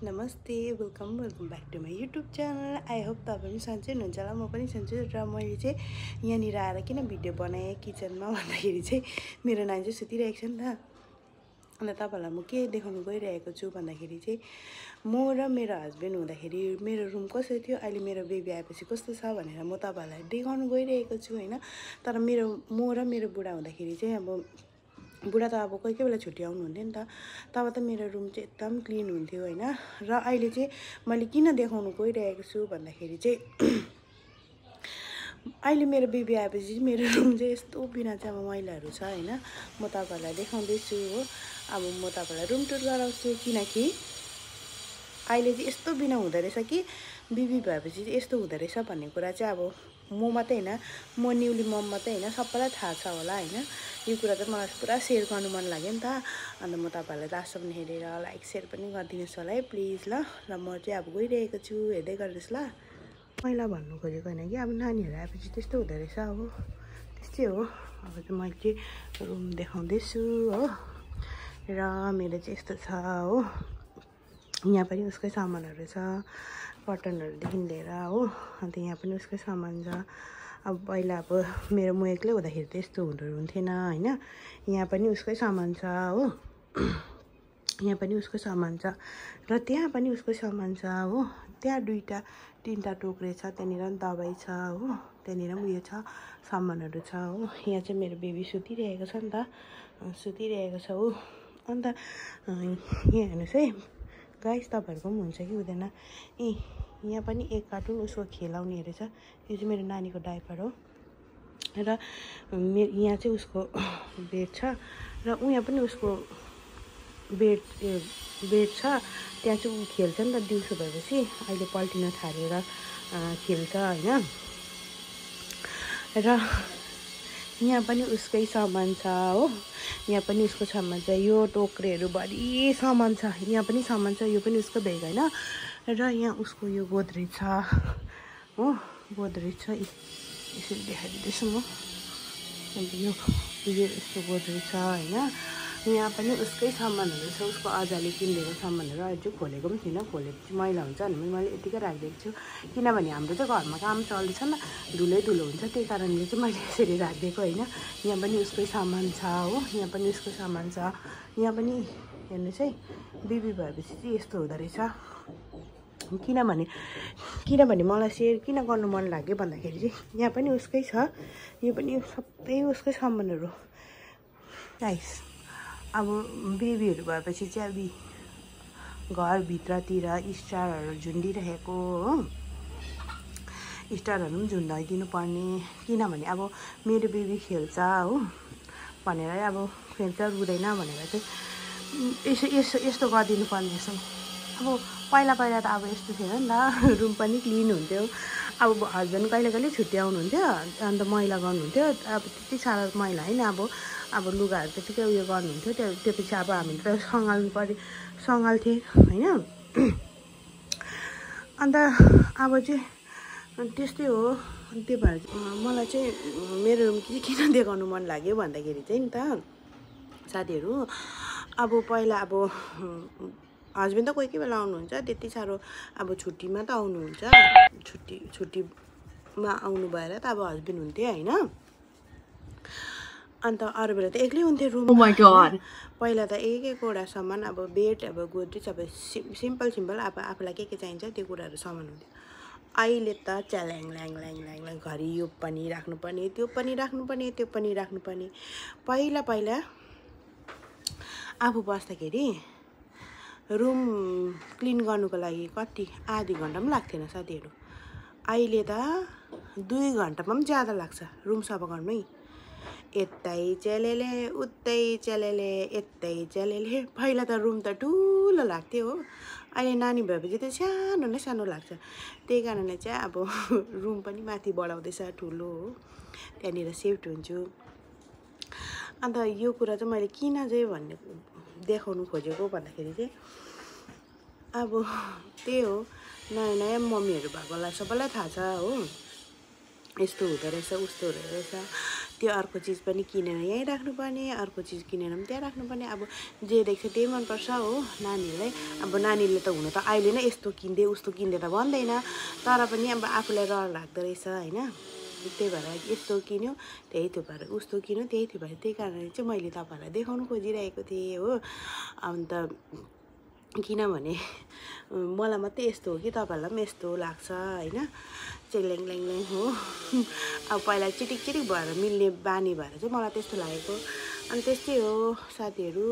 नमस्ते welcome back to my YouTube channel. I hope तपाईँ पनि सन्चै हुनुहुन्छ होला। म पनि सन्चै। र मैले चाहिँ यहाँनिर आएर किन भिडियो बनाएँ किचनमा भन्दाखेरि चाहिँ मेरो नानी चाहिँ सुतिरहेको छ नि त। अन्त तपाईँहरूलाई म के देखाउनु गइरहेको छु भन्दाखेरि चाहिँ म र मेरो हस्बेन्ड हुँदाखेरि मेरो रुम कस्तो थियो, अहिले मेरो बेबी आएपछि कस्तो छ भनेर म तपाईँहरूलाई देखाउनु गइरहेको छु होइन। तर म र मेरो बुढा हुँदाखेरि चाहिँ अब बुढा त अब कोही कोही बेला छुट्टी आउनुहुन्थ्यो नि त, तब त मेरो रुम चाहिँ एकदम क्लिन हुन्थ्यो होइन। र अहिले चाहिँ मैले किन देखाउनु गइरहेको छु भन्दाखेरि चाहिँ अहिले मेरो बेबी आएपछि चाहिँ मेरो रुम चाहिँ यस्तो बिना चाहिँ अब मैलाहरू छ होइन। म तपाईँहरूलाई देखाउँदैछु हो। अब म तपाईँहरूलाई रुम टुर गराउँछु किनकि अहिले चाहिँ यस्तो बिना हुँदो रहेछ कि बेबी भएपछि चाहिँ यस्तो हुँदो रहेछ भन्ने कुरा चाहिँ अब म मात्रै होइन, म न्युली मम मात्रै होइन, सबैलाई थाहा छ होला होइन। यो कुरा चाहिँ मलाई पुरा सेयर गर्नु मन लाग्यो नि त। अन्त म तपाईँहरूलाई लास्टसम्म हेरेर लाइक सेयर पनि गरिदिनुहोस् होला है प्लिज ल। र म चाहिँ अब गइरहेको छु, हेर्दै गर्नुहोस् ल। मैला भन्नु खोजेको होइन कि अब नानीहरू आएपछि त्यस्तो हुँदो रहेछ हो, त्यस्तै हो। अब चाहिँ मैले चाहिँ रुम देखाउँदैछु हो। र मेरो चाहिँ यस्तो छ हो, यहाँ पनि उसकै सामानहरू छ, कटनहरूदेखि लिएर हो। अन्त यहाँ पनि उसकै सामान छ। अब पहिला अब म एक्लै हुँदाखेरि त यस्तो हुन्थेन होइन। यहाँ पनि उसकै सामान छ हो, यहाँ पनि उसको सामान छ र त्यहाँ पनि उसको सामान छ हो। त्यहाँ तिनवटा टोक्रे छ, त्यहाँनिर पनि दबाई छ हो, त्यहाँनिर पनि उयो छ, सामानहरू छ हो। यहाँ चाहिँ मेरो बेबी सुतिरहेको छ नि त, सुतिरहेको छ हो। अन्त यहाँ हेर्नुहोस् है गाइस, तपाईँहरूको पनि हुन्छ कि हुँदैन। यहाँ पनि एक कार्टुन उसको खेलाउने रहेछ। यो चाहिँ मेरो नानीको डाइपर हो। र यहाँ चाहिँ उसको बेड छ र उहाँ पनि उसको बेड छ। त्यहाँ चाहिँ ऊ खेल्छ नि त दिउँसो भएपछि, अहिले पल्टिन थालेर खेल्छ होइन। र यहाँ पनि उसकै सामान छ हो, यहाँ पनि उसको सामान छ। यो टोक्रेहरूभरि सामान छ, यहाँ पनि सामान छ, यो पनि उसको बेग होइन। र यहाँ उसको यो गोदरेज छ हो, गोदरेज छ। यसरी देखाइदिँदैछु म। अन्त यो यस्तो गोदरेज छ होइन। यहाँ पनि उसकै सामानहरू छ, उसको अजाले किनिदिएको सामानहरू। अझै खोलेको पनि छैन, खोलेपछि मैला हुन्छ भने मैले यतिकै राखिदिएको छु। किनभने हाम्रो चाहिँ घरमा काम चल्दैछ नि, धुलै धुलो हुन्छ, त्यही कारणले चाहिँ मैले यसरी राखिदिएको होइन। यहाँ पनि उसकै सामान छ हो, यहाँ पनि उसको सामान छ। यहाँ पनि हेर्नुहोस् है, बेबी भएपछि चाहिँ यस्तो हुँदो रहेछ। किनभने मलाई सेयर किन गर्नु मन लाग्यो भन्दाखेरि चाहिँ यहाँ पनि उसकै छ, यो पनि सबै उसकै सामानहरू। गाइस अब बेबीहरू भएपछि चाहिँ अब घरभित्रतिर स्टारहरू झुन्डिरहेको हो, स्टारहरू पनि झुन्डाइदिनु पर्ने। किनभने अब मेरो बेबी खेल्छ हो भनेर अब खेल्छ रुँदैन भनेर चाहिँ यस्तो गरिदिनु पर्ने रहेछ। अब पहिला त अब यस्तो थिएन नि त, रुम पनि क्लिन हुन्थ्यो। अब हस्बेन्ड कहिले कहिले छुट्टी आउनुहुन्थ्यो, अन्त मैला गर्नुहुन्थ्यो। अब त्यति साह्रो मैला होइन, अब लुगाहरू त्यतिकै उयो गर्नुहुन्थ्यो। त्यो पछि अब हामीले त सँगाल्थेँ होइन। अन्त अब चाहिँ त्यस्तै हो। त्यो भएर मलाई चाहिँ मेरो रुम किन देखाउनु मन लाग्यो भन्दाखेरि चाहिँ नि त साथीहरू, अब पहिला अब हस्बेन्ड त कोही कोही बेला आउनुहुन्छ, त्यति साह्रो अब छुट्टीमा त आउनुहुन्छ, छुट्टीमा आउनु भएर त अब हस्बेन्ड हुन्थ्यो होइन। अन्त अरू बेला त एक्लै हुन्थ्यो रुम। पहिला त एकवटा सामान, अब बेड, अब गोदरेज, अब सिम्पल अब आफूलाई के चाहिन्छ त्यो कुराहरू सामान हुन्थ्यो। अहिले त च्याल्याङ ल्याङ ल्याङ ल्याङ ल्याङ घरि यो पनि राख्नुपर्ने, त्यो पनि राख्नुपर्ने, त्यो पनि राख्नुपर्ने। पहिला आफू बस्दाखेरि रुम क्लिन गर्नुको लागि कति आधी घन्टा पनि लाग्थेन साथीहरू। अहिले त 2 घन्टामा पनि ज्यादा लाग्छ रुम सफा गर्नै। यतै च्यालेले उतै च्यालेले यतै च्यालेले। पहिला त रुम त ठुलो लाग्थ्यो हो, अहिले नानी भएपछि त सानो नै सानो लाग्छ। त्यही कारणले चाहिँ अब रुम पनि माथि बढाउँदैछ, ठुलो हो, त्यहाँनिर सेफ्ट हुन्छु। अन्त यो कुरा चाहिँ मैले किन चाहिँ देखाउनु खोजेको भन्दाखेरि चाहिँ अब त्यही हो, नयाँ मम्मीहरू भएकोलाई सबैलाई थाहा छ हो, यस्तो हुँदो रहेछ उस्तो हुँदो रहेछ। त्यो अर्को चिज पनि किनेर यहीँ राख्नुपर्ने, अर्को चिज किनेर पनि त्यहाँ राख्नुपर्ने। अब जे देख्छ त्यही मनपर्छ हो नानीहरूलाई। अब नानीले त हुन त अहिले नै यस्तो किन्दे उस्तो किन्दे त भन्दैन, तर पनि अब आफूलाई रहर लाग्दो रहेछ होइन। त्यही भएर यस्तो किन्यो त्यही थुपारो, उस्तो किन्यो त्यही थुपारो। त्यही कारणले चाहिँ मैले तपाईँहरूलाई देखाउनु खोजिरहेको थिएँ हो। अन्त किनभने मलाई मात्रै यस्तो हो कि तपाईँहरूलाई पनि यस्तो लाग्छ होइन, चेङ्ल्याङ ल्याङ हो। अब पहिला चिटिक चिटिक भएर मिल्ने बानी भएर चाहिँ मलाई त्यस्तो लागेको। अनि त्यस्तै हो साथीहरू।